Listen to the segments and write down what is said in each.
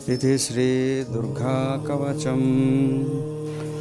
इति श्री दुर्गा कवचम्।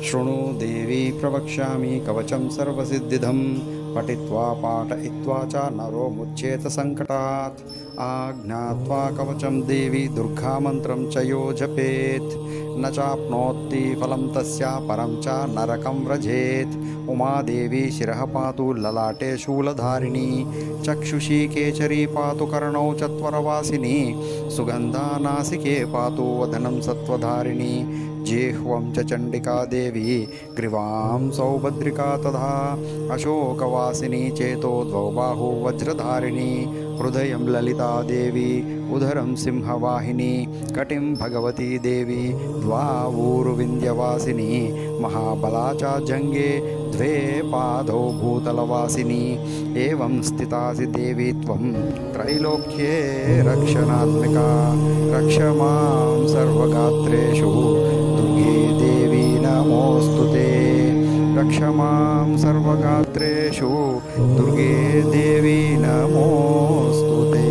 शृणु देवी प्रवक्ष्यामि कवचं सर्वसिद्धिदं। पठित्वा पाठयित्वा च नरो मुच्येत संकटात्। आज्ञात्वा कवचं देवी दुर्गा मन्त्रं च यो जपेत्। न चाप्नोति फलं तस्या परं च नरकं व्रजेत्। उमादेवी शिरः पातु ललाटे शूलधारिणी। चक्षुषी केचरी पातु कर्णौ चत्वरवासिनी। सुगन्धा नासिके पातु वदनं सत्त्वधारिणी। जिह्वं च चण्डिका देवी ग्रीवां सौभद्रिका तथा। अशोकवासिनी चेतो द्वौ बाहु वज्रधारिणी। हृदयं ललिता देवी उदरं सिंहवाहिनी। कटिं भगवती देवी द्वावूरुविन्द्यवासिनी। महाबला च जङ्गे द्वे पादौ भूतलवासिनी। एवं स्थितासि देवी त्वं त्रैलोक्ये रक्षणात्मिका। रक्ष मां सर्वगात्रेषु दुर्गे देवी नमोऽस्तुते। रक्ष मां सर्वगात्रेषु दुर्गे देवी नमोऽस्तुते।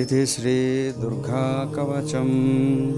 इति श्री दुर्गा कवचम्।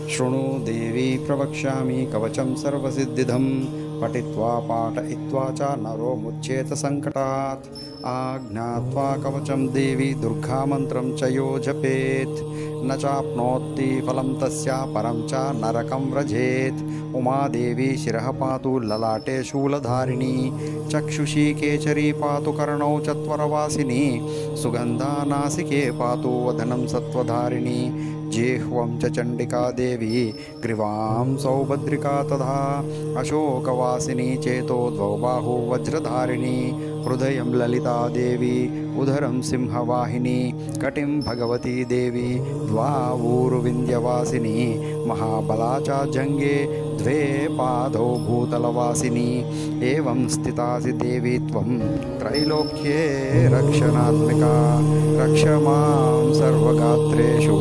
शृणु देवी प्रवक्ष्यामि कवचं सर्वसिद्धिदं। पठित्वा पाठयित्वा च नरो मुच्येत संकटात्। आज्ञात्वा कवचं देवी दुर्गा मन्त्रं च यो जपेत्। न चाप्नोति फलं तस्या परं च नरकं व्रजेत्। उमादेवी शिरः पातु ललाटे शूलधारिणी। चक्षुषी केचरी पातु कर्णौ चत्वरवासिनी। सुगन्धा नासिके पातु वदनं सत्त्वधारिणी। जिह्वं च चण्डिका देवी ग्रीवां सौभद्रिका तथा। अशोकवासिनी चेतो द्वौ बाहु वज्रधारिणी। हृदयं ललिता देवी उदरं सिंहवाहिनी। कटिं भगवती देवी द्वावूरुविन्द्यवासिनी। महाबला च जङ्गे द्वे पादौ भूतलवासिनी। एवं स्थितासि देवी त्वं त्रैलोक्ये रक्षणात्मिका। रक्ष मां सर्वगात्रेषु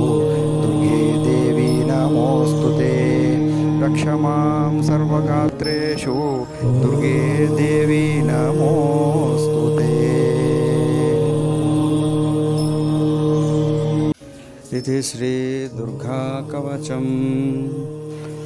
दुर्गे देवी नमोऽस्तुते। रक्ष मां सर्वगात्रेषु दुर्गे देवी नमोऽस्तुते। इति श्री दुर्गा कवचम्।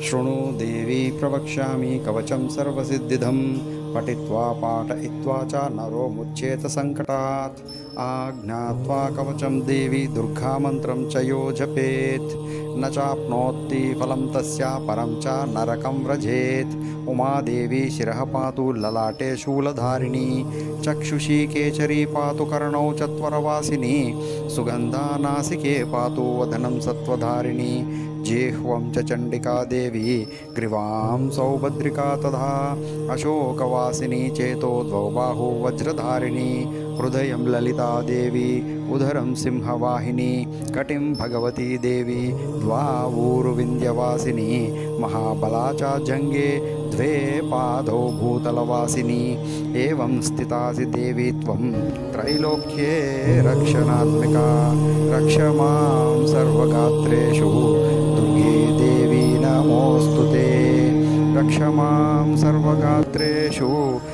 शृणु देवी प्रवक्ष्यामि कवचं सर्वसिद्धिदं। पठित्वा पाठयित्वा च नरो मुच्येत संकटात्। आज्ञात्वा कवचं देवी दुर्गा मन्त्रं च यो जपेत्। न चाप्नोति फलं तस्या परं च नरकं व्रजेत्। उमादेवी शिरः पातु ललाटे शूलधारिणी। चक्षुषी केचरी पातु कर्णौ चत्वरवासिनी। सुगन्धा नासिके पातु वदनं सत्त्वधारिणी। जिह्वं च चण्डिका देवी ग्रीवां सौभद्रिका तथा। अशोकवासिनी चेतो द्वौ बाहु वज्रधारिणी। हृदयं ललिता देवी उदरं सिंहवाहिनी। कटिं भगवती देवी द्वावूरुविन्द्यवासिनी। महाबला च जङ्गे द्वे पादौ भूतलवासिनी। एवं स्थितासि देवी त्वं त्रैलोक्ये रक्षणात्मिका। रक्ष मां सर्वगात्रेषु दुर्गे देवी नमोऽस्तुते। रक्ष मां सर्वगात्रेषु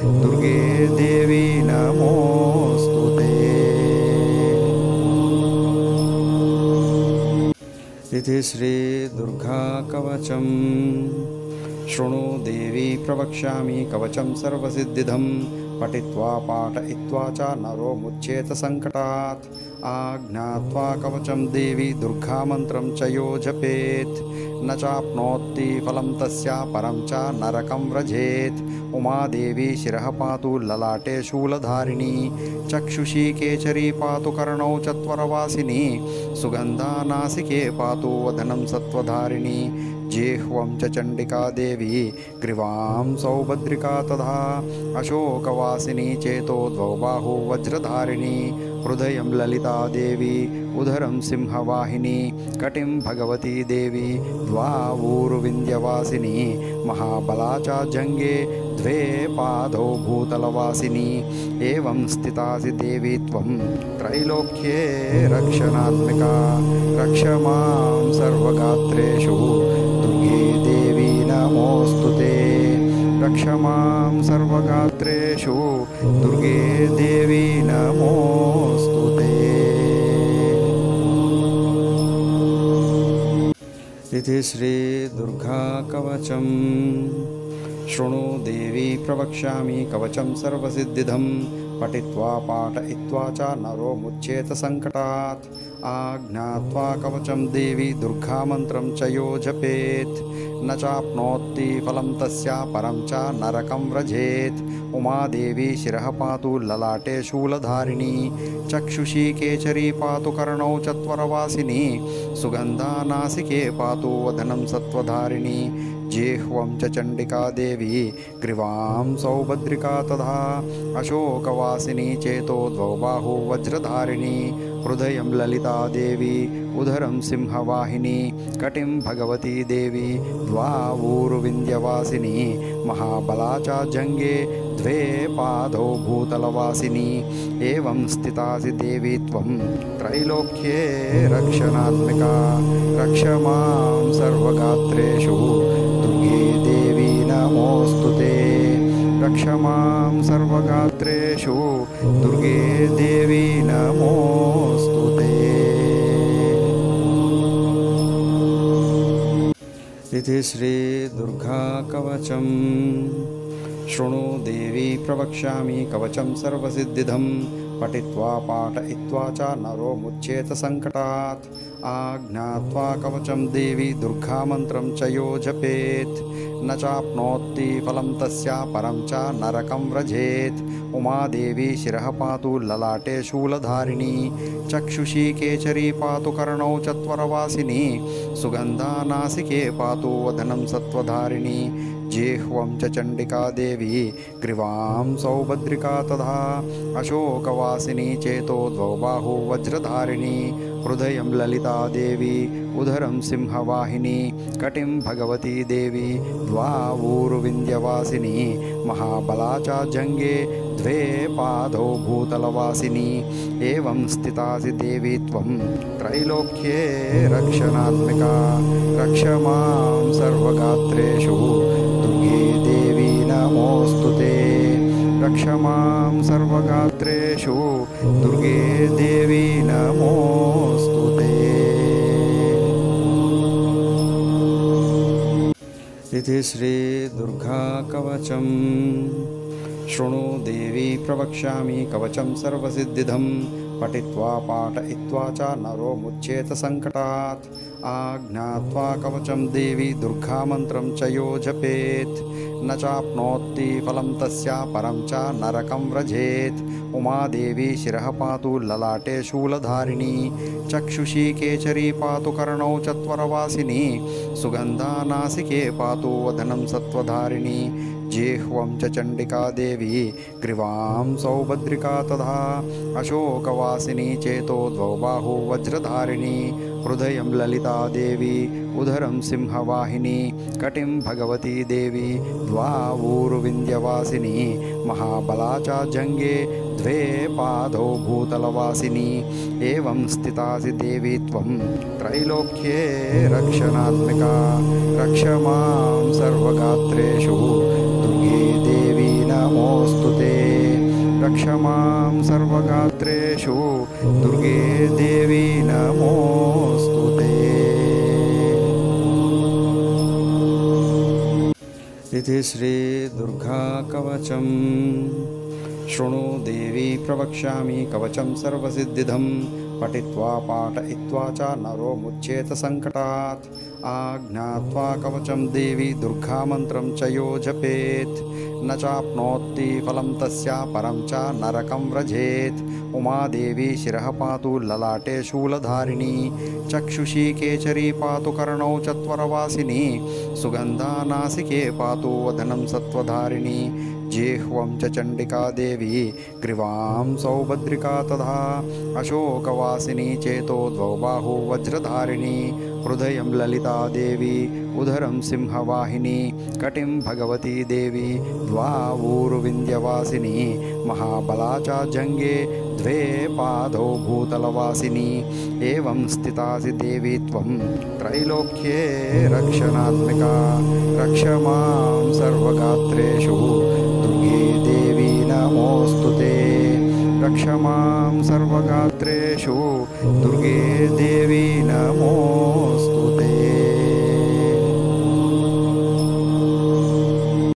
दुर्गे देवी नमोऽस्तुते। इति श्री दुर्गा कवचम्। शृणु देवी प्रवक्ष्यामि कवचं सर्वसिद्धिदं। पठित्वा पाठयित्वा च नरो मुच्येत संकटात्। आज्ञात्वा कवचं देवी दुर्गा मन्त्रं च यो जपेत्। न चाप्नोति फलं तस्या परं च नरकं व्रजेत्। उमादेवी शिरः पातु ललाटे शूलधारिणी। चक्षुषी केचरी पातु कर्णौ चत्वरवासिनी। सुगन्धा नासिके पातु वदनं सत्त्वधारिणी। जिह्वं च चण्डिका देवी ग्रीवां सौभद्रिका तथा। अशोकवासिनी चेतो द्वौ बाहु वज्रधारिणी। हृदयं ललिता देवी उदरं सिंहवाहिनी। कटिं भगवती देवी द्वावूरुविन्द्यवासिनी। महाबला च जङ्गे द्वे पादौ भूतलवासिनी। एवं स्थितासि देवी त्वं त्रैलोक्ये रक्षणात्मिका। रक्ष मां सर्वगात्रेषु दुर्गे देवी नमोऽस्तुते। रक्ष मां सर्वगात्रेषु दुर्गे देवी नमोऽस्तुते। इति श्रीदुर्गा कवचम्। शृणु देवी प्रवक्ष्यामि कवचं सर्वसिद्धिदं। पठित्वा पाठयित्वा च नरो मुच्येत सङ्कटात्। आज्ञात्वा कवचं देवी दुर्गामन्त्रं च यो जपेत्। न चाप्नोति फलं तस्य परं च नरकं व्रजेत्। उमादेवी शिरः पातु ललाटे शूलधारिणी। चक्षुषी केचरी पातु कर्णौ चत्वरवासिनी। सुगन्धा नासिके पातु वदनं सत्त्वधारिणी। जिह्वं च चण्डिका देवी ग्रीवां सौभद्रिका तथा। अशोकवासिनी चेतो द्वौ बाहु वज्रधारिणी। हृदयं ललिता देवी उदरं सिंहवाहिनी। कटिं भगवती देवी द्वावूरुविन्द्यवासिनी। महाबला च जङ्गे द्वे पादौ भूतलवासिनी। एवं स्थितासि देवी त्वं त्रैलोक्ये रक्षणात्मिका। रक्ष मां सर्वगात्रेषु दुर्गे देवी नमोऽस्तु ते। रक्ष मां सर्वगात्रेषु दुर्गे देवी नमोऽस्तु ते। इति श्रीदुर्गा कवचम्। शृणु देवी प्रवक्ष्यामि कवचं सर्वसिद्धिदं। पठित्वा पाठयित्वा च नरो मुच्येत सङ्कटात्। आज्ञात्वा कवचं देवी दुर्गामन्त्रं च यो जपेत्। न चाप्नोति फलं तस्य परं च नरकं व्रजेत्। उमादेवी शिरः पातु ललाटे शूलधारिणी। चक्षुषी केचरी पातु कर्णौ चत्वरवासिनी। सुगन्धा नासिके पातु वदनं सत्त्वधारिणी। जिह्वं च चण्डिका देवी ग्रीवां सौभद्रिका तथा। अशोकवासिनी चेतो द्वौ बाहु वज्रधारिणी। हृदयं ललिता देवी उदरं सिंहवाहिनी। कटिं भगवती देवी द्वावूरुविन्द्यवासिनी। महाबला च जङ्गे द्वे पादौ भूतलवासिनी। एवं स्थितासि देवी त्वं त्रैलोक्ये रक्षणात्मिका। रक्ष मां सर्वगात्रेषु दुर्गे देवी नमोऽस्तु ते। रक्ष मां सर्वगात्रेषु दुर्गे देवी नमोऽस्तु ते। इति श्रीदुर्गा कवचम्। शृणु देवी प्रवक्ष्यामि कवचं सर्वसिद्धिदं। पठित्वा पाठयित्वा च नरो मुच्येत सङ्कटात्। आज्ञात्वा कवचं देवी दुर्गामन्त्रं च यो जपेत्। न चाप्नोति फलं तस्य परं च नरकं व्रजेत्। उमादेवी शिरः पातु ललाटे शूलधारिणी। चक्षुषी केचरी पातु कर्णौ चत्वरवासिनी। सुगन्धा नासिके पातु वदनं सत्त्वधारिणी। जिह्वं च चण्डिका देवी ग्रीवां सौभद्रिका तथा। अशोकवासिनी चेतो द्वौ बाहु वज्रधारिणी। हृदयं ललिता देवी उदरं सिंहवाहिनी। कटिं भगवती देवी द्वावूरुविन्द्यवासिनी। महाबला च जङ्गे द्वे पादौ भूतलवासिनी। एवं स्थितासि देवी त्वं त्रैलोक्ये रक्षणात्मिका। रक्ष मां सर्वगात्रेषु दुर्गे देवी नमोऽस्तु ते। रक्ष मां सर्वगात्रेषु दुर्गे देवी नमोऽस्तु ते। इति श्रीदुर्गा कवचम्। शृणु देवी प्रवक्ष्यामि कवचं सर्वसिद्धिदं। पठित्वा पाठयित्वा च नरो मुच्येत सङ्कटात्। आज्ञात्वा कवचं देवी दुर्गामन्त्रं च यो जपेत्। न चाप्नोति फलं तस्य परं च नरकं व्रजेत्। उमादेवी शिरः पातु ललाटे शूलधारिणी। चक्षुषी केचरी पातु कर्णौ चत्वरवासिनी। सुगन्धा नासिके पातु वदनं सत्त्वधारिणी। जिह्वं च चण्डिका देवी ग्रीवां सौभद्रिका तथा। अशोकवासिनी चेतो द्वौ बाहु वज्रधारिणी। हृदयं ललिता देवी उदरं सिंहवाहिनी। कटिं भगवती देवी द्वावूरुविन्द्यवासिनी। महाबला च जङ्गे द्वे पादौ भूतलवासिनी। एवं स्थितासि देवी त्वं त्रैलोक्ये रक्षणात्मिका। रक्ष मां सर्वगात्रेषु दुर्गे देवी नमोऽस्तु ते। रक्ष मां सर्वगात्रेषु दुर्गे देवी नमोऽस्तु